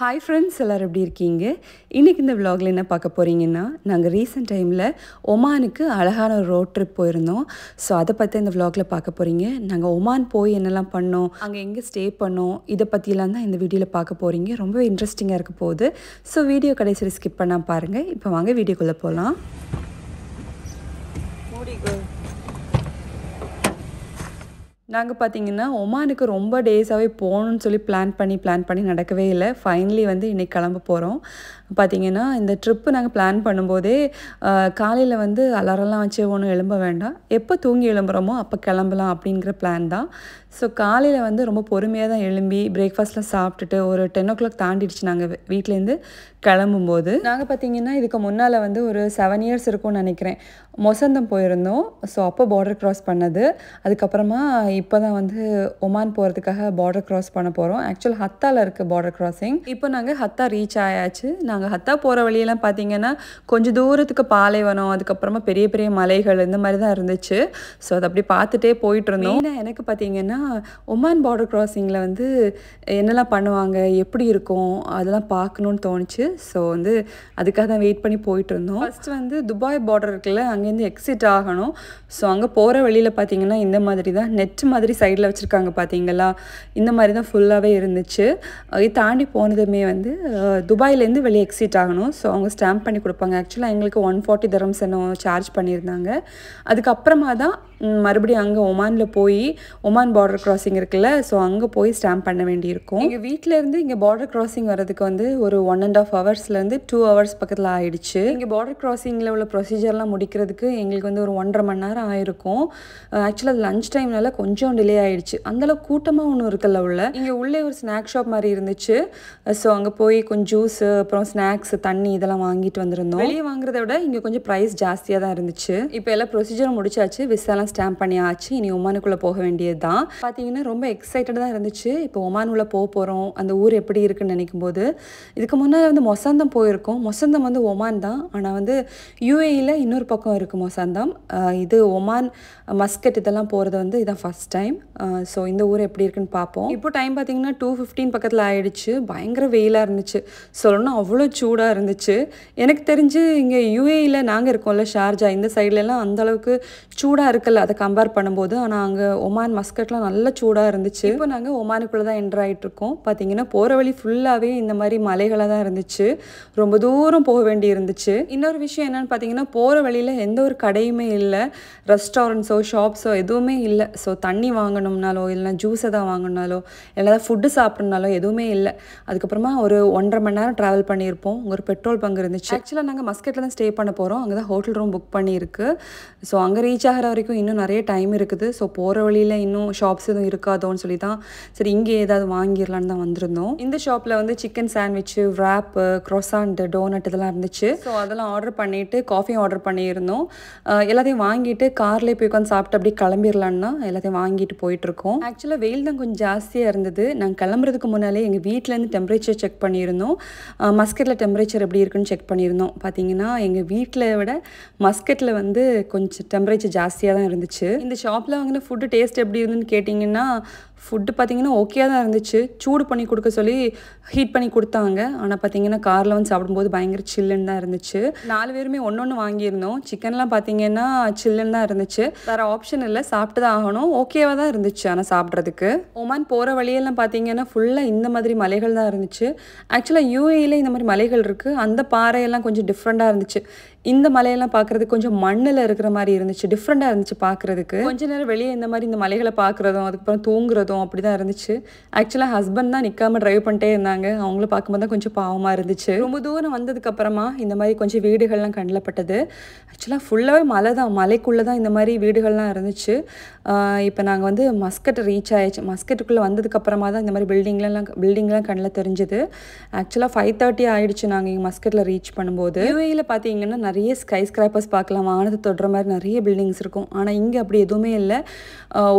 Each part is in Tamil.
Hi friends, எல்லாரும் எப்படி இருக்கீங்க? இன்னைக்கு இந்த vlogல என்ன பார்க்க போறீங்கன்னா, நாங்க ரீசன்ட் டைம்ல ஒமானுக்கு அழகான ஒரு ரோட் ட்ரிப் போயிருந்தோம். ஸோ அத பத்தி இந்த vlogல பார்க்க போறீங்க. நாங்க ஒமான் போய் என்னெல்லாம் பண்ணோம், அங்க எங்க ஸ்டே பண்ணோம், இத பத்திலாம் தான் இந்த வீடியோல பார்க்க போறீங்க. ரொம்ப இன்ட்ரஸ்டிங்கா இருக்க போகுது. ஸோ வீடியோ கடைசி வரை ஸ்கிப் பண்ணாம பாருங்க. இப்போ வாங்க வீடியோக்குள்ள போலாம். நாங்கள் பார்த்தீங்கன்னா ஒமானுக்கு ரொம்ப டேஸாகவே போகணுன்னு சொல்லி பிளான் பண்ணி நடக்கவே இல்லை. ஃபைனலி வந்து இன்றைக்கி கிளம்ப போகிறோம். பார்த்திங்கன்னா இந்த ட்ரிப்பு நாங்கள் பிளான் பண்ணும்போதே காலையில் வந்து அலாரம்லாம் வச்சு ஒன்றும் எழும்ப வேண்டாம், எப்போ தூங்கி எழும்புகிறோமோ அப்போ கிளம்பலாம் அப்படிங்கிற பிளான் தான். ஸோ காலையில் வந்து ரொம்ப பொறுமையாக தான் எழும்பி பிரேக்ஃபாஸ்ட்லாம் சாப்பிட்டுட்டு ஒரு 10 o'clock தாண்டிடுச்சு நாங்கள் வீட்டிலேருந்து கிளம்பும்போது. நாங்கள் பார்த்திங்கன்னா இதுக்கு முன்னால் வந்து ஒரு 7 years இருக்கும்னு நினைக்கிறேன், மொசந்தம் போயிருந்தோம். ஸோ அப்போ பார்டர் க்ராஸ் பண்ணது. அதுக்கப்புறமா இப்போ தான் வந்து ஒமான் போகிறதுக்காக பார்டர் க்ராஸ் பண்ண போகிறோம். ஆக்சுவல் ஹத்தாவில் இருக்குது பார்டர் க்ராசிங். இப்போ நாங்கள் ஹத்தா ரீச் ஆயாச்சு. நாங்கள் ஹத்தா போகிற வழியெல்லாம் பார்த்திங்கன்னா கொஞ்சம் தூரத்துக்கு பாலைவனம், அதுக்கப்புறமா பெரிய பெரிய மலைகள் இந்த மாதிரி தான் இருந்துச்சு. ஸோ அதை அப்படி பார்த்துட்டே போயிட்டு இருந்தோம். எனக்கு பார்த்திங்கன்னா ஒமான் பார்டர் க்ராசிங்கில் வந்து என்னெல்லாம் பண்ணுவாங்க, எப்படி இருக்கும் அதெல்லாம் பார்க்கணுன்னு தோணுச்சு. ஸோ வந்து அதுக்காக தான் வெயிட் பண்ணி போயிட்டு இருந்தோம். ஃபஸ்ட்டு வந்து துபாய் பார்டர் இருக்குல்ல, அங்கேருந்து எக்ஸிட் ஆகணும். ஸோ அங்கே போகிற வழியில் பார்த்திங்கன்னா இந்த மாதிரி தான் நெட் மாதிரி சைடில் வச்சுருக்காங்க பார்த்தீங்களா, இந்த மாதிரி தான் ஃபுல்லாகவே இருந்துச்சு. அதை தாண்டி போனதுமே வந்து துபாயிலேருந்து வெளியே எக்ஸிட் ஆகணும். ஸோ அவங்க ஸ்டாம்ப் பண்ணி கொடுப்பாங்க. ஆக்சுவலாக எங்களுக்கு 140 dirhams சார்ஜ் பண்ணியிருந்தாங்க. அதுக்கப்புறமா தான் மறுபடியும் அங்கே ஒமானில் போய் ஒமான் பார்டர் க்ராசிங் இருக்குல்ல, ஸோ அங்கே போய் ஸ்டாம்ப் பண்ண வேண்டியிருக்கும். எங்கள் வீட்டிலேருந்து இங்கே பார்டர் க்ராசிங் வரதுக்கு வந்து ஒரு 1.5 hours 2 hours பக்கத்தில் ஆகிடுச்சு. இங்கே பார்டர் க்ராசிங்கில் உள்ள ப்ரொசீஜர்லாம் முடிக்கிறதுக்கு எங்களுக்கு வந்து ஒரு 1.5 மணி நேரம் ஆயிருக்கும். ஆக்சுவலாக லஞ்ச் டைம்னால கொஞ்சம் டிலே ஆகிடுச்சு. அந்தளவுக்கு கூட்டமாக ஒன்றும் இருக்குல்ல உள்ள. இங்கே உள்ளே ஒரு ஸ்நாக் ஷாப் மாதிரி இருந்துச்சு. ஸோ அங்கே போய் கொஞ்சம் ஜூஸு, அப்புறம் ஸ்நாக்ஸ், தண்ணி இதெல்லாம் வாங்கிட்டு வந்திருந்தோம். வெளியே வாங்குறத விட இங்கே கொஞ்சம் ப்ரைஸ் ஜாஸ்தியாக தான் இருந்துச்சு. இப்போ எல்லாம் ப்ரொசீஜரும் முடிச்சாச்சு, விசாலாம் ஸ்டாம்ப் பண்ணியாச்சு. இனி ஒமானுக்குள்ளே போக வேண்டியது தான். பார்த்தீங்கன்னா ரொம்ப எக்ஸைட்டடாக தான் இருந்துச்சு. இப்போ ஒமான் உள்ள போக போகிறோம், அந்த ஊர் எப்படி இருக்குன்னு நினைக்கும் போது. இதுக்கு முன்னாடி வந்து மொசந்தம் போயிருக்கோம். மொசந்தம் வந்து ஒமான் தான், ஆனால் வந்து யூஏஇயில் இன்னொரு பக்கம் இருக்குது மொசந்தம். இது ஒமான், மஸ்கட் இதெல்லாம் போகிறது வந்து இதான் ஃபஸ்ட் டைம். ஸோ இந்த ஊர் எப்படி இருக்குன்னு பார்ப்போம். இப்போ டைம் பார்த்தீங்கன்னா 2:15 பக்கத்தில் ஆகிடுச்சு. பயங்கர வெயிலாக இருந்துச்சு, சொல்லணும்னா அவ்வளோ சூடாக இருந்துச்சு. எனக்கு தெரிஞ்சு இங்கே யூஏஇயில் நாங்கள் இருக்கோம்ல ஷார்ஜா, இந்த சைட்லலாம் அந்தளவுக்கு சூடாக இருக்குல்ல அதை கம்பேர் பண்ணும்போது. ஆனால் அங்கே ஒமான் மஸ்கட்லாம் நல்ல சூடாக இருந்துச்சு. இப்போ நாங்கள் ஒமானுக்குள்ளே தான் என்டர் ஆகிட்டு இருக்கோம். பார்த்தீங்கன்னா போகிற வழி ஃபுல்லாகவே இந்த மாதிரி மலைகளாக தான் இருந்துச்சு. ரொம்ப தூரம் போக வேண்டி இருந்துச்சு. இன்னொரு விஷயம் என்னென்னு பார்த்தீங்கன்னா போகிற வழியில் எந்த ஒரு கடையுமே இல்லை, ரெஸ்டாரண்ட்ஸோ ஷாப்ஸோ எதுவுமே இல்லை. ஸோ தண்ணி வாங்கணும்னாலோ இல்லைனா ஜூஸ் எதாவது வாங்கணுனாலோ இல்லை ஃபுட்டு சாப்பிட்ணுனாலோ எதுவுமே இல்லை. அதுக்கப்புறமா ஒரு 1.5 மணி நேரம் ட்ராவல் பண்ணியிருப்போம். ஒரு பெட்ரோல் பங்க் இருந்துச்சு. ஆக்சுவலாக நாங்கள் மஸ்கட்டில் தான் ஸ்டே பண்ண போகிறோம். அங்கே தான் ஹோட்டல் ரூம் புக் பண்ணியிருக்கு. ஸோ அங்கே ரீச் ஆகிற வரைக்கும் இன்னும் நிறைய டைம் இருக்குது. ஸோ போகிற வழியில் இன்னும் ஷாப்ஸ் எதுவும் இருக்காதோன்னு சொல்லி தான் சரி இங்கே ஏதாவது வாங்கிடலான்னு தான் வந்திருந்தோம். இந்த ஷாப்பில் வந்து chicken sandwich, wrap, croissant, donut இதெல்லாம் இருந்துச்சு. ஸோ அதெல்லாம் ஆர்டர் பண்ணிவிட்டு காஃபியும் ஆர்டர் பண்ணியிருந்தோம். எல்லாத்தையும் வாங்கிட்டு கார்லேயே போய் உட்காந்து சாப்பிட்டு அப்படியே கிளம்பிடலான்னா எல்லாத்தையும் வாங்கிட்டு போயிட்டுருக்கோம். ஆக்சுவலாக வெயில் தான் கொஞ்சம் ஜாஸ்தியாக இருந்தது. நாங்கள் கிளம்புறதுக்கு முன்னாலே எங்கள் வீட்டிலேருந்து டெம்பரேச்சர் செக் பண்ணியிருந்தோம். மஸ்கட்டில் டெம்பரேச்சர் எப்படி இருக்குன்னு செக் பண்ணியிருந்தோம். பார்த்தீங்கன்னா எங்கள் வீட்டில் விட மஸ்கட்டில் வந்து கொஞ்சம் டெம்பரேச்சர் ஜாஸ்தியாக தான் இருந்துச்சு. இந்த ஷாப்பில் வாங்கின ஃபுட்டு டேஸ்ட் எப்படி இருந்துன்னு கேட்டிங்கன்னா ஃபுட்டு பார்த்திங்கன்னா ஓகே தான் இருந்துச்சு. சூடு பண்ணி கொடுக்க சொல்லி ஹீட் பண்ணி கொடுத்தாங்க. ஆனால் பார்த்திங்கன்னா காரில் வந்து சாப்பிடும்போது பயங்கர சில்லுன்னு தான் இருந்துச்சு. 4 பேருமே ஒன்று வாங்கியிருந்தோம். சிக்கன்லாம் பார்த்திங்கன்னா சில்லுன்னு தான் இருந்துச்சு. வேறு ஆப்ஷன் இல்லை, சாப்பிட்டு தான் ஆகணும். ஓகேவாக தான் இருந்துச்சு. ஆனால் சாப்பிட்றதுக்கு ஒமான் போகிற வழியெல்லாம் பார்த்திங்கன்னா ஃபுல்லாக இந்த மாதிரி மலைகள் தான் இருந்துச்சு. ஆக்சுவலாக யூஏஇயில் இந்த மாதிரி மலைகள் இருக்குது. அந்த பாறையெல்லாம் கொஞ்சம் டிஃப்ரெண்ட்டாக இருந்துச்சு. இந்த மலையெல்லாம் பார்க்குறதுக்கு கொஞ்சம் மண்ணில் இருக்கிற மாதிரி இருந்துச்சு, டிஃப்ரெண்ட்டாக இருந்துச்சு பார்க்குறதுக்கு. கொஞ்ச நேரம் வெளியே இந்த மாதிரி இந்த மலைகளை பார்க்குறதும் அதுக்கப்புறம் தூங்குறதும் அப்படி தான் இருந்துச்சு. ஆக்சுவலாக ஹஸ்பண்ட் தான் நிற்காமல் ட்ரைவ் பண்ணிட்டே இருந்தாங்க. அவங்கள பார்க்கும்போது தான் கொஞ்சம் பாவமாக இருந்துச்சு. ரொம்ப தூரம் வந்ததுக்கப்புறமா இந்த மாதிரி கொஞ்சம் வீடுகள்லாம் கண்டப்பட்டது. ஆக்சுவலாக ஃபுல்லாகவே மலை தான், மலைக்குள்ளே தான் இந்த மாதிரி வீடுகள்லாம் இருந்துச்சு. இப்போ நாங்கள் வந்து மஸ்கட் ரீச் ஆயிடுச்சு. மஸ்கட்டுக்குள்ளே வந்ததுக்கப்புறமா தான் இந்த மாதிரி பில்டிங்லாம் கண்ணில் தெரிஞ்சுது. ஆக்சுவலாக 5:30 ஆகிடுச்சு நாங்கள் இங்கே மஸ்கட்டில் ரீச் பண்ணும்போது. யூஏஇயில் பார்த்தீங்கன்னா நிறைய ஸ்கை ஸ்கிராப்பர்ஸ் பார்க்கலாம், வானத்தை தொடுற மாதிரி நிறைய பில்டிங்ஸ் இருக்கும். ஆனால் இங்கே அப்படி எதுவுமே இல்லை.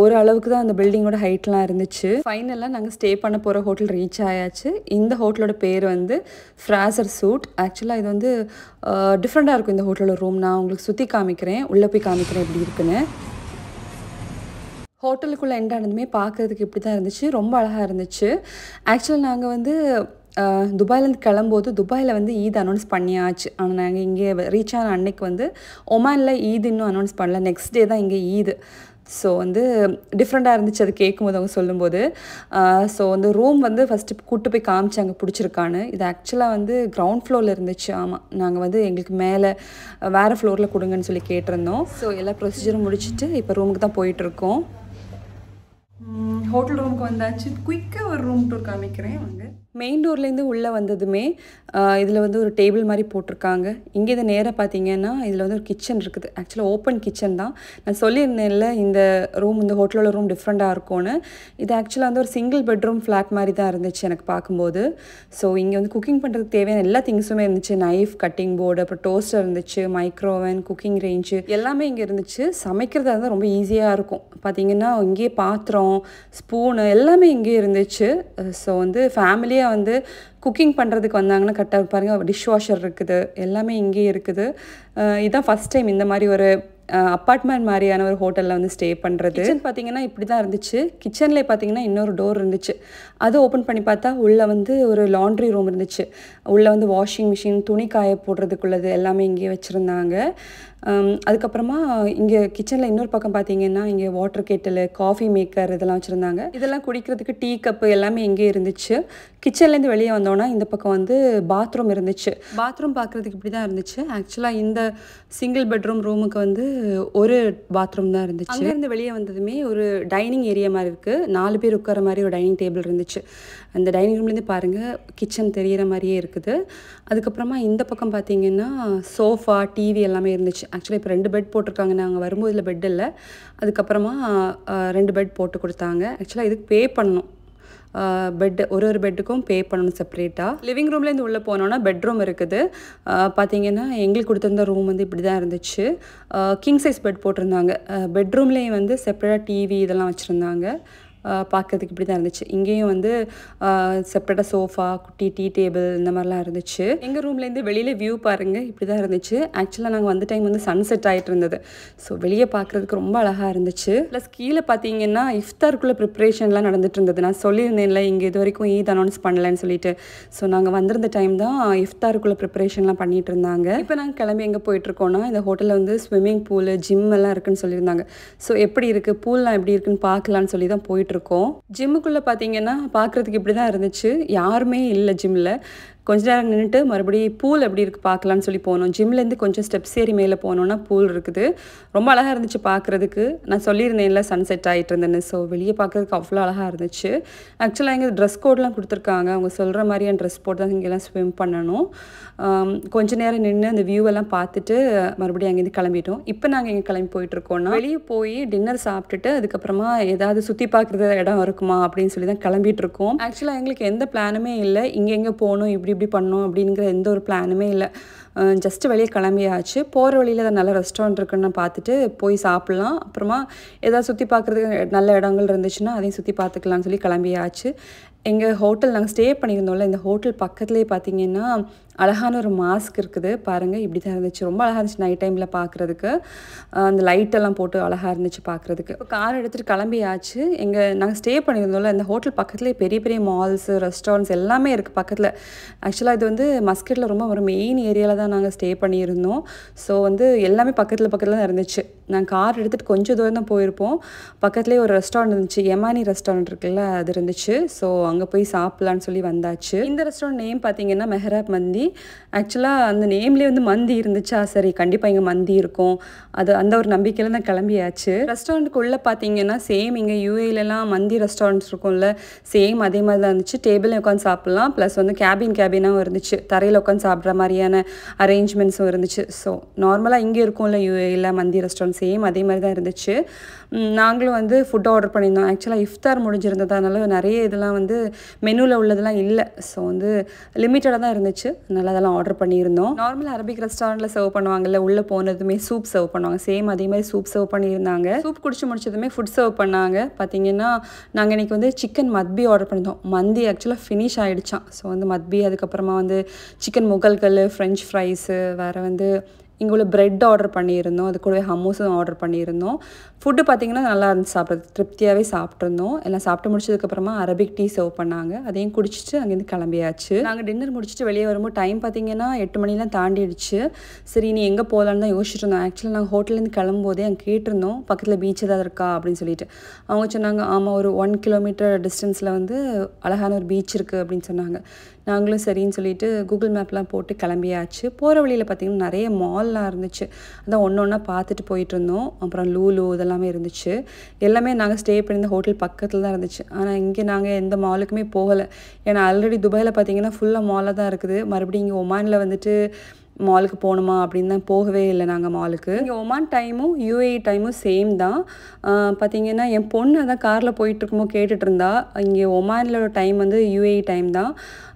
ஒரு அளவுக்கு தான் அந்த பில்டிங்கோட ஹைட்லாம் இருந்துச்சு. ஃபைனலாக நாங்கள் ஸ்டே பண்ண போகிற ஹோட்டல் ரீச் ஆயாச்சு. இந்த ஹோட்டலோட பேர் வந்து ஃப்ராசர் சூட். ஆக்சுவலாக இது வந்து டிஃப்ரெண்ட்டாக இருக்கும் இந்த ஹோட்டலோட ரூம். நான் உங்களுக்கு சுற்றி காமிக்கிறேன், உள்ளே போய் காமிக்கிறேன் எப்படி இருக்குன்னு. ஹோட்டலுக்குள்ளே எண்ட் ஆனதுமே பார்க்குறதுக்கு இப்படி தான் இருந்துச்சு. ரொம்ப அழகாக இருந்துச்சு. ஆக்சுவலாக நாங்கள் வந்து துபாயிலேருந்து கிளம்போது துபாயில் வந்து ஈத் அனௌன்ஸ் பண்ணியாச்சு. ஆனால் நாங்கள் இங்கே ரீச் ஆன அன்னைக்கு வந்து ஒமானில் ஈத் இன்னும் அனௌன்ஸ் பண்ணல. நெக்ஸ்ட் டே தான் இங்கே ஈது. ஸோ வந்து டிஃப்ரெண்ட்டாக இருந்துச்சு அது கேட்கும்போது அவங்க சொல்லும்போது. ஸோ வந்து ரூம் வந்து ஃபஸ்ட்டு கூப்பிட்டு போய் காமிச்சாங்க பிடிச்சிருக்கான்னு. இது ஆக்சுவலாக வந்து கிரவுண்ட் ஃப்ளோரில் இருந்துச்சு. ஆமாம், நாங்கள் வந்து எங்களுக்கு மேலே வேறு ஃப்ளோரில் கொடுங்கன்னு சொல்லி கேட்டிருந்தோம். ஸோ எல்லா ப்ரொசீஜரும் முடிச்சுட்டு இப்போ ரூமுக்கு தான் போயிட்டுருக்கோம். ஹோட்டல் ரூமுக்கு வந்தாச்சு. குயிக்காக ஒரு ரூம் டூர் காமிக்கிறேன் வாங்க. மெயின் டோர்லேருந்து உள்ளே வந்ததுமே இதில் வந்து ஒரு டேபிள் மாதிரி போட்டிருக்காங்க. இங்கே இது நேராக பார்த்தீங்கன்னா இதில் வந்து ஒரு கிச்சன் இருக்குது. ஆக்சுவலாக ஓப்பன் கிச்சன் தான். நான் சொல்லியிருந்தேன்ல இந்த ரூம் இந்த ஹோட்டலோட ரூம் டிஃப்ரெண்ட்டாக இருக்கும்னு. இது ஆக்சுவலாக வந்து ஒரு சிங்கிள் பெட்ரூம் ஃப்ளாட் மாதிரி தான் இருந்துச்சு எனக்கு பார்க்கும்போது. ஸோ இங்கே வந்து குக்கிங் பண்ணுறதுக்கு தேவையான எல்லா திங்ஸுமே இருந்துச்சு. நைஃப், கட்டிங் போர்டு, அப்புறம் டோஸ்டர் இருந்துச்சு, மைக்ரோவன், குக்கிங் ரேஞ்சு எல்லாமே இங்கே இருந்துச்சு. சமைக்கிறதா இருந்தால் ரொம்ப ஈஸியாக இருக்கும். பார்த்தீங்கன்னா இங்கேயே பாத்திரம், ஸ்பூனு எல்லாமே இங்கேயே இருந்துச்சு. ஸோ வந்து ஃபேமிலியாக வந்து குக்கிங் பண்ணுறதுக்கு வந்தாங்கன்னா கரெக்டாக பாருங்கள். டிஷ் வாஷர் இருக்குது, எல்லாமே இங்கேயே இருக்குது. இதுதான் ஃபஸ்ட் டைம் இந்த மாதிரி ஒரு அப்பார்ட்மெண்ட் மாதிரியான ஒரு ஹோட்டலில் வந்து ஸ்டே பண்ணுறது. கிச்சன் பார்த்தீங்கன்னா இப்படி தான் இருந்துச்சு. கிச்சன்லேயே பார்த்தீங்கன்னா இன்னொரு டோர் இருந்துச்சு. அதை ஓப்பன் பண்ணி பார்த்தா உள்ளே வந்து ஒரு லாண்ட்ரி ரூம் இருந்துச்சு. உள்ளே வந்து வாஷிங் மிஷின், துணி காய போடுறதுக்குள்ளது எல்லாமே இங்கேயே வச்சுருந்தாங்க. அதுக்கப்புறமா இங்கே கிச்சனில் இன்னொரு பக்கம் பார்த்தீங்கன்னா இங்கே வாட்டர் கேட்டில், காஃபி மேக்கர் இதெல்லாம் வச்சுருந்தாங்க. இதெல்லாம் குடிக்கிறதுக்கு டீ கப்பு எல்லாமே இங்கே இருந்துச்சு. கிச்சன்லேருந்து வெளியே வந்தோன்னா இந்த பக்கம் வந்து பாத்ரூம் இருந்துச்சு. பாத்ரூம் பார்க்குறதுக்கு இப்படி தான் இருந்துச்சு. ஆக்சுவலாக இந்த சிங்கிள் பெட்ரூம் ரூமுக்கு வந்து ஒரு பாத்ரூம் தான் இருந்துச்சு. அங்கேருந்து வெளியே வந்ததுமே ஒரு டைனிங் ஏரியா மாதிரி இருக்குது. 4 பேர் உட்கார மாதிரி ஒரு டைனிங் டேபிள் இருந்துச்சு. அந்த டைனிங் ரூம்லேருந்து பாருங்கள் கிச்சன் தெரிகிற மாதிரியே இருக்குது. அதுக்கப்புறமா இந்த பக்கம் பார்த்தீங்கன்னா சோஃபா, டிவி எல்லாமே இருந்துச்சு. ஆக்சுவலாக இப்போ 2 பெட் போட்டிருக்காங்க. நாங்கள் வரும்போது இதில் பெட் இல்லை. அதுக்கப்புறமா 2 பெட் போட்டு கொடுத்தாங்க. ஆக்சுவலாக இதுக்கு பே பண்ணணும். பெட் ஒரு பெட்டுக்கும் பே பண்ணணும் செப்பரேட்டாக. லிவிங் ரூம்லேருந்து உள்ளே போனோன்னா பெட்ரூம் இருக்குது. பார்த்தீங்கன்னா எங்களுக்கு கொடுத்துருந்த ரூம் வந்து இப்படி தான் இருந்துச்சு. கிங் சைஸ் பெட் போட்டிருந்தாங்க. பெட்ரூம்லேயும் வந்து செப்பரேட்டாக டிவி இதெல்லாம் வச்சுருந்தாங்க. பார்க்கறதுக்கு இப்படி தான் இருந்துச்சு. இங்கேயும் வந்து செப்பரேட்டாக சோஃபா, குட்டி டீ டேபிள் இந்த மாதிரிலாம் இருந்துச்சு. எங்கள் ரூம்லேருந்து வெளியில் வியூ பாருங்கள் இப்படி தான் இருந்துச்சு. ஆக்சுவலாக நாங்கள் வந்த டைம் வந்து சன்செட் ஆகிட்டு இருந்தது. ஸோ வெளியே பார்க்குறதுக்கு ரொம்ப அழகாக இருந்துச்சு. ப்ளஸ் கீழே பார்த்தீங்கன்னா இஃப்தாருக்குள்ளே ப்ரிப்ரேஷன்லாம் நடந்துட்டு இருந்தது. நான் சொல்லியிருந்தேன்ல இங்கே இது வரைக்கும் ஈத் அனௌன்ஸ் பண்ணலன்னு சொல்லிட்டு. ஸோ நாங்கள் வந்திருந்த டைம் தான் இஃப்தாருக்குள்ளே ப்ரிப்ரேஷன்லாம் பண்ணிகிட்டு இருந்தாங்க. இப்போ நாங்கள் கிளம்பி எங்கே போயிட்டுருக்கோன்னா இந்த ஹோட்டலில் வந்து ஸ்விம்மிங் பூலு, ஜிம் எல்லாம் இருக்குன்னு சொல்லியிருந்தாங்க. ஸோ எப்படி இருக்குது, பூல்லாம் எப்படி இருக்குன்னு பார்க்கலான்னு சொல்லி தான் போயிட்டு இருக்கோம். ஜிம்முக்குள்ளே பார்த்தீங்கன்னா பார்க்குறதுக்கு இப்படி தான் இருந்துச்சு. யாருமே இல்லை ஜிம்மில். கொஞ்ச நேரம் நின்றுட்டு மறுபடியும் பூல் எப்படி இருக்குது பார்க்கலான்னு சொல்லி போனோம். ஜிம்லேருந்து கொஞ்சம் ஸ்டெப்ஸ் ஏறி மேலே போனோன்னா பூல் இருக்குது. ரொம்ப அழகாக இருந்துச்சு பார்க்குறதுக்கு. நான் சொல்லியிருந்தேன்ல சன்செட் ஆகிட்டு இருந்தேன்னு. ஸோ வெளியே பார்க்குறதுக்கு அவ்வளோ அழகாக இருந்துச்சு. ஆக்சுவலாக எங்கள் ட்ரெஸ் கோட்லாம் கொடுத்துருக்காங்க. அவங்க சொல்கிற மாதிரியான ட்ரெஸ் போட்டு தான் இங்கெல்லாம் ஸ்விம் பண்ணணும். கொஞ்ச நேரம் நின்று அந்த வியூவெல்லாம் பார்த்துட்டு மறுபடியும் அங்கேருந்து கிளம்பிட்டோம். இப்போ நாங்கள் எங்கே கிளம்பி போயிட்டுருக்கோன்னா வெளியே போய் டின்னர் சாப்பிட்டுட்டு அதுக்கப்புறமா ஏதாவது சுற்றி பார்க்குறது இடம் இருக்குமா அப்படின்னு சொல்லி தான் கிளம்பிகிட்ருக்கோம். ஆக்சுவலாக எங்களுக்கு எந்த பிளானுமே இல்லை. இங்கே போகணும் இப்படி பண்ணோம் அப்படிங்கிற எந்த ஒரு பிளானுமே இல்லை. ஜஸ்ட்டு வெளியே கிளம்பியாச்சு. போகிற வழியில் தான் நல்ல ரெஸ்டாரண்ட் இருக்குன்னு பார்த்துட்டு போய் சாப்பிட்லாம். அப்புறமா ஏதாவது சுற்றி பார்க்குறதுக்கு நல்ல இடங்கள் இருந்துச்சுன்னா அதையும் சுற்றி பார்த்துக்கலாம்னு சொல்லி கிளம்பியாச்சு. எங்கள் ஹோட்டல் நாங்கள் ஸ்டே பண்ணியிருந்தோம்ல, இந்த ஹோட்டல் பக்கத்துலேயே பார்த்தீங்கன்னா அழகான ஒரு மாஸ்க் இருக்குது பாருங்கள். இப்படி தான் இருந்துச்சு. ரொம்ப அழகாக இருந்துச்சு நைட் டைமில் பார்க்குறதுக்கு. அந்த லைட்டெல்லாம் போட்டு அழகாக இருந்துச்சு பார்க்குறதுக்கு. இப்போ கார் எடுத்துகிட்டு கிளம்பியாச்சு. நாங்கள் ஸ்டே பண்ணியிருந்தோம்ல இந்த ஹோட்டல் பக்கத்துலேயே பெரிய பெரிய மால்ஸு, ரெஸ்டாரண்ட்ஸ் எல்லாமே இருக்குது பக்கத்தில். ஆக்சுவலாக இது வந்து மஸ்கட்டில் ரொம்ப ஒரு மெயின் ஏரியாவில் தான் நாங்கள் ஸ்டே பண்ணியிருந்தோம். ஸோ வந்து எல்லாமே பக்கத்தில் தான் இருந்துச்சு. நாங்கள் கார் எடுத்துகிட்டு கொஞ்சம் தூரம் தான் போயிருப்போம். பக்கத்துலேயே ஒரு ரெஸ்டாரண்ட் இருந்துச்சு. யமானி ரெஸ்டாரண்ட் இருக்குல்ல, அது இருந்துச்சு. ஸோ அங்கே போய் சாப்பிட்லான்னு சொல்லி வந்தாச்சு. இந்த ரெஸ்டாரண்ட் நேம் பார்த்தீங்கன்னா மெஹராப் மந்தி. ஆக்சுவலாக அந்த நேம்லேயே வந்து மந்தி இருந்துச்சா, சரி கண்டிப்பாக இங்கே மந்தி இருக்கும், அது அந்த ஒரு நம்பிக்கையில் தான் கிளம்பியாச்சு. ரெஸ்டாரண்ட்டுக்குள்ளே பார்த்தீங்கன்னா சேம் இங்கே யூஏலலாம் மந்தி ரெஸ்டாரண்ட்ஸ் இருக்கும்ல, சேம் அதே மாதிரி தான் இருந்துச்சு. டேபிளில் உட்காந்து சாப்பிட்லாம். ப்ளஸ் வந்து கேபினாகவும் இருந்துச்சு. தரையில் உட்காந்து சாப்பிட்ற மாதிரியான அரேஞ்ச்மெண்ட்ஸும் இருந்துச்சு. ஸோ நார்மலாக இங்கே இருக்கும்ல யூஏயில் மந்தி ரெஸ்டாரண்ட், சேம் அதே மாதிரி தான் இருந்துச்சு. நாங்களும் வந்து ஃபுட் ஆர்டர் பண்ணியிருந்தோம். ஆக்சுவலாக இஃப்தார் முடிஞ்சிருந்ததுனால நிறைய இதெல்லாம் வந்து மெனுவில் உள்ளதெல்லாம் இல்லை. ஸோ வந்து லிமிட்டடாக தான் இருந்துச்சு. அதனால் அதெல்லாம் ஆர்டர் பண்ணியிருந்தோம். நார்மல் அரபிக் ரெஸ்டாரண்ட்டில் சர்வ் பண்ணுவாங்கல்ல, உள்ளே போனதுமே சூப் சர்வ் பண்ணுவாங்க. சேம் அதே மாதிரி சூப் சர்வ் பண்ணியிருந்தாங்க. சூப் குடிச்சு முடிச்சதுமே ஃபுட் சர்வ் பண்ணாங்க. பார்த்தீங்கன்னா நாங்கள் இன்றைக்கி வந்து சிக்கன் மத்பி ஆர்டர் பண்ணியிருந்தோம். மந்தி ஆக்சுவலாக ஃபினிஷ் ஆகிடுச்சான். ஸோ வந்து மத்பி, அதுக்கப்புறமா வந்து சிக்கன் முகல்கல், ஃப்ரெஞ்ச் ஃப்ரைஸு, வேறு வந்து இங்கே உள்ள பிரெட் ஆர்டர் பண்ணியிருந்தோம், அது கூடவே ஹம்மூஸும் ஆர்டர் பண்ணியிருந்தோம். ஃபுட்டு பார்த்திங்கன்னா நல்லா இருந்துச்சு, சாப்பிட்றது திருப்தியாகவே சாப்பிட்ருந்தோம். எல்லாம் சாப்பிட்டு முடிச்சதுக்கப்புறமா அரபிக் டீ சர்வ் பண்ணாங்க, அதையும் குடிச்சிட்டு அங்கேருந்து கிளம்பியாச்சு. நாங்கள் டின்னர் முடிச்சுட்டு வெளியே வரும்போது டைம் பார்த்திங்கன்னா 8 மணிலாம் தாண்டிடுச்சு. சரி நீ எங்கே போகலான்னு தான் யோசிச்சுட்டு இருந்தோம். ஆக்சுவலாக நாங்கள் ஹோட்டல்லேருந்து கிளம்பும்போதே அங்கே கேட்டிருந்தோம் பக்கத்தில் பீச் ஏதாவது இருக்கா அப்படின்னு சொல்லிட்டு. அவங்க சொன்னாங்க ஆமாம் ஒரு 1 கிலோமீட்டர் டிஸ்டன்ஸில் வந்து அழகான ஒரு பீச் இருக்குது அப்படின்னு சொன்னாங்க. நாங்களும் சரின்னு சொல்லிட்டு கூகுள் மேப்லாம் போட்டு கிளம்பியாச்சு. போகிற வழியில் பார்த்திங்கன்னா நிறைய மால்லாம் இருந்துச்சு, அதான் ஒன்று ஒன்றா பார்த்துட்டு போயிட்டு இருந்தோம். அப்புறம் லூலு இதெல்லாமே இருந்துச்சு. எல்லாமே நாங்கள் ஸ்டே பண்ணியிருந்த ஹோட்டல் பக்கத்தில் தான் இருந்துச்சு. ஆனால் இங்கே நாங்கள் எந்த மாலுக்குமே போகலை. ஏன்னா ஆல்ரெடி துபாயில் பார்த்திங்கன்னா ஃபுல்லாக மாலாக தான் இருக்குது. மறுபடியும் இங்கே ஒமானில் வந்துட்டு மாலுக்கு போகணுமா அப்படின்னு தான் போகவே இல்லை நாங்கள் மாலுக்கு. இங்கே ஒமான் டைமும் UAE டைமும் சேம் தான். பார்த்திங்கன்னா என் பொண்ணு அதான் காரில் போயிட்டுருக்கும்போது கேட்டுட்டு இருந்தா, இங்கே ஒமானிலோட டைம் வந்து UAE டைம் தான்,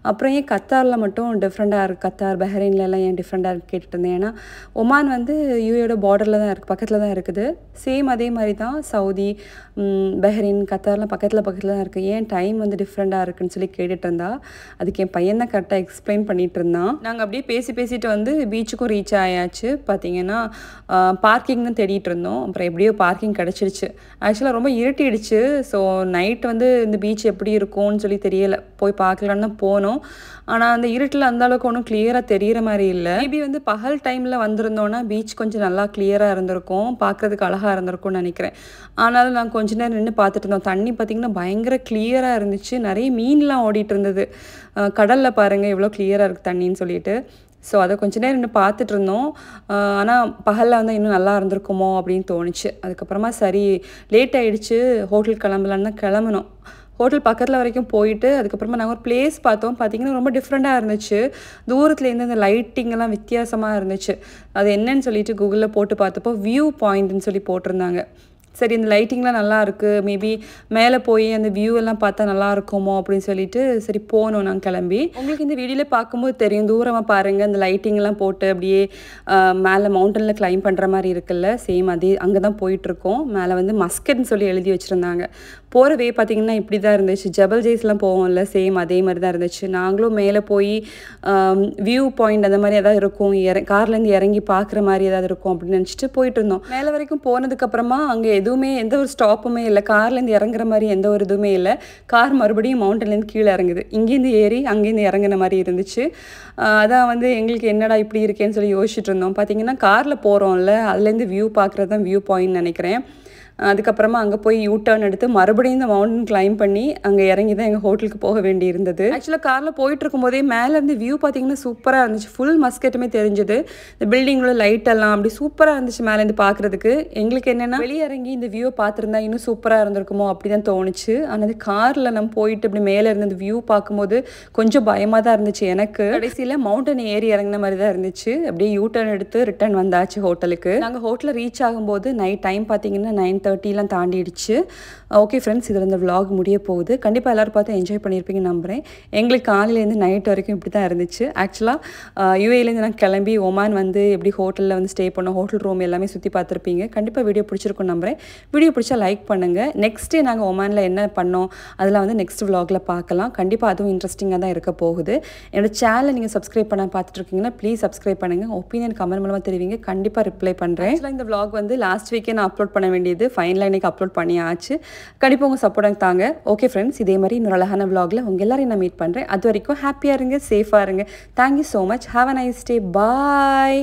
அப்புறம் ஏன் கத்தாரில் மட்டும் டிஃப்ரெண்ட்டாக இருக்குது, கத்தார் பஹ்ரைன்லலாம் ஏன் டிஃப்ரெண்ட்டாக இருக்குது கேட்டுட்டு இருந்தேன். ஏன்னா ஒமான் வந்து UAEயோட பார்டரில் தான் இருக்குது, பக்கத்தில் தான் இருக்குது. சேம் அதே மாதிரி தான் சவுதி, பஹ்ரைன், கத்தார்லாம் பக்கத்தில் தான் இருக்குது. ஏன் டைம் வந்து டிஃப்ரெண்ட்டாக இருக்குதுன்னு சொல்லி கேட்டுட்டு இருந்தா. அதுக்கு என் பையன் தான் கரெக்டாக எக்ஸ்பிளைன் பண்ணிகிட்டு இருந்தான். நாங்கள் அப்படியே பேசிட்டு வந்து பீச்சுக்கும் ரீச் ஆயாச்சு. பார்த்திங்கன்னா பார்க்கிங் தான் தேடிட்டு இருந்தோம். அப்புறம் எப்படியோ பார்க்கிங் கிடச்சிடுச்சு. ஆக்சுவலாக ரொம்ப இருட்டிடுச்சு. ஸோ நைட் வந்து இந்த பீச் எப்படி இருக்கும்னு சொல்லி தெரியலை, போய் பார்க்கலான்னு தான் போனோம். ஆனால் அந்த இருட்டில் அந்த அளவுக்கு ஒன்றும் கிளியராக தெரிகிற மாதிரி இல்லை. மேபி வந்து பகல் டைமில் வந்திருந்தோன்னா பீச் கொஞ்சம் நல்லா கிளியராக இருந்திருக்கும், பார்க்குறதுக்கு அழகாக இருந்திருக்கும்னு நினைக்கிறேன். ஆனாலும் நாங்கள் கொஞ்ச நேரம் நின்று பார்த்துட்டு இருந்தோம். தண்ணி பார்த்திங்கன்னா பயங்கர கிளியராக இருந்துச்சு, நிறைய மீன்லாம் ஓடிட்டு இருந்தது. கடலில் பாருங்கள் எவ்வளோ கிளியராக இருக்குது தண்ணின்னு சொல்லிட்டு. ஸோ அதை கொஞ்ச நேரம் நின்று பார்த்துட்டு இருந்தோம். ஆனால் பகலில் வந்து இன்னும் நல்லா இருந்திருக்குமோ அப்படின்னு தோணுச்சு. அதுக்கப்புறமா சரி லேட் ஆகிடுச்சு, ஹோட்டல் கிளம்பலான்னு தான் கிளம்புனோம். ஹோட்டல் பக்கத்தில் வரைக்கும் போயிட்டு அதுக்கப்புறமா நாங்கள் ஒரு பிளேஸ் பார்த்தோம். பார்த்திங்கன்னா ரொம்ப டிஃப்ரெண்ட்டாக இருந்துச்சு. தூரத்துலேருந்து அந்த லைட்டிங்கெல்லாம் வித்தியாசமாக இருந்துச்சு. அது என்னன்னு சொல்லிட்டு கூகுளில் போட்டு பார்த்தப்போ வியூ பாயிண்ட்னு சொல்லி போட்டிருந்தாங்க. சரி இந்த லைட்டிங்லாம் நல்லா இருக்குது, மேபி மேலே போய் அந்த வியூ எல்லாம் பார்த்தா நல்லா இருக்குமோ அப்படின்னு சொல்லிட்டு சரி போனோம் நாங்கள் கிளம்பி. உங்களுக்கு இந்த வீடியோவில் பார்க்கும்போது தெரியும், தூரமாக பாருங்கள் அந்த லைட்டிங்லாம் போட்டு அப்படியே மேலே மவுண்டனில் கிளைம் பண்ணுற மாதிரி இருக்குல்ல, சேம் அதே அங்கே தான் போயிட்டுருக்கோம். மேலே வந்து மஸ்கட்னு சொல்லி எழுதி வச்சுருந்தாங்க. போகிற வே பார்த்திங்கன்னா இப்படி தான் இருந்துச்சு. ஜபல் ஜெய்ஸ்லாம் போவோம்ல, சேம் அதே மாதிரி தான் இருந்துச்சு. நாங்களும் மேலே போய் வியூ பாயிண்ட் அந்த மாதிரி எதாவது இருக்கும், கார்லேருந்து இறங்கி பார்க்குற மாதிரி ஏதாவது இருக்கும் அப்படின்னு நினச்சிட்டு போயிட்டு இருந்தோம். மேலே வரைக்கும் போனதுக்கப்புறமா அங்கே எதுவுமே எந்த ஒரு ஸ்டாப்புமே இல்லை, கார்லேருந்து இறங்குற மாதிரி எந்த ஒரு இதுவுமே இல்லை. கார் மறுபடியும் மவுண்டன்லேருந்து கீழே இறங்குது, இங்கேருந்து ஏறி அங்கேருந்து இறங்குன மாதிரி இருந்துச்சு. அதான் வந்து எங்களுக்கு என்னடா இப்படி இருக்கேன்னு சொல்லி யோசிச்சுட்டு இருந்தோம். பார்த்திங்கன்னா காரில் போகிறோம்ல, அதுலேருந்து வியூ பார்க்குறது தான் வியூ பாயிண்ட் நினைக்கிறேன். அதுக்கப்புறமா அங்கே போய் யூ டர்ன் எடுத்து மறுபடியும் இந்த மவுண்டன் கிளைம் பண்ணி அங்கே இறங்கி தான் எங்கள் ஹோட்டலுக்கு போக வேண்டி இருந்தது. ஆக்சுவலாக காரில் போயிட்டு இருக்கும்போதே மேலேருந்து வியூ பார்த்திங்கன்னா சூப்பராக இருந்துச்சு. ஃபுல் மஸ்கட்டுமே தெரிஞ்சுது. இந்த பில்டிங்களோட லைட்டெல்லாம் அப்படி சூப்பராக இருந்துச்சு மேலேருந்து பார்க்குறதுக்கு. எங்களுக்கு என்னென்னா வெளியே இறங்கி இந்த வியூவை பார்த்துருந்தா இன்னும் சூப்பராக இருந்திருக்குமோ அப்படி தான் தோணுச்சு. ஆனால் காரில் நம்ம போயிட்டு இப்படி மேலே இருந்து இந்த வியூ பார்க்கும்போது கொஞ்சம் பயமாக தான் இருந்துச்சு எனக்கு. கடைசியில் மவுண்டன் ஏறி இறங்கின மாதிரி தான் இருந்துச்சு. அப்படியே யூ டர்ன் எடுத்து ரிட்டர்ன் வந்தாச்சு ஹோட்டலுக்கு. நாங்கள் ஹோட்டலில் ரீச் ஆகும்போது நைட் டைம் பார்த்திங்கன்னா 9:30 தாண்டிடுச்சு. ஓகே ஃப்ரெண்ட்ஸ், இதில் இந்த விலாக் முடிய போகுது. கண்டிப்பாக எல்லோரும் பார்த்து என்ஜாய் பண்ணியிருப்பீங்க நம்புகிறேன். எங்களுக்கு காலையிலேருந்து நைட் வரைக்கும் இப்படி தான் இருந்துச்சு. ஆக்சுவலாக UAEலேருந்து நான் கிளம்பி ஒமான் வந்து எப்படி ஹோட்டலில் வந்து ஸ்டே பண்ணோம், ஹோட்டல் ரூம் எல்லாமே சுற்றி பார்த்துருப்பீங்க. கண்டிப்பாக வீடியோ பிடிச்சிருக்கும் நம்புகிறேன். வீடியோ பிடிச்சா லைக் பண்ணுங்கள். நெக்ஸ்ட் டே நாங்கள் ஒமானில் என்ன பண்ணோம் அதெல்லாம் வந்து நெக்ஸ்ட் விலாகில் பார்க்கலாம். கண்டிப்பாக அதுவும் இன்ட்ரெஸ்டிங்காக தான் இருக்க போகுது. என்னோடய சேனலை நீங்கள் சப்ஸ்கிரைப் பண்ண பார்த்துட்ருக்கீங்கன்னா ப்ளீஸ் சப்ஸ்கிரைப் பண்ணுங்கள். ஒப்பீனியன் கமெண்ட் மூலமாக தெரிவிங்க, கண்டிப்பாக ரிப்ளை பண்ணுறேன். ஆக்சுவலாக இந்த விலாக் வந்து லாஸ்ட் வீக்கே நான் அப்லோட் பண்ண வேண்டியது, ஃபைனலாக இன்றைக்கி அப்லோட் பண்ணியாச்சு. கண்டிப்பாக உங்கள் சப்போர்ட் தாங்க. ஓகே ஃப்ரெண்ட்ஸ், இதே மாதிரி இன்னொரு அழகான விலாகில் உங்கள் எல்லாரையும் நான் மீட் பண்ணுறேன். அது வரைக்கும் ஹாப்பியாக இருங்க, சேஃபாக இருங்க. Thank you so much. Have a nice day. Bye.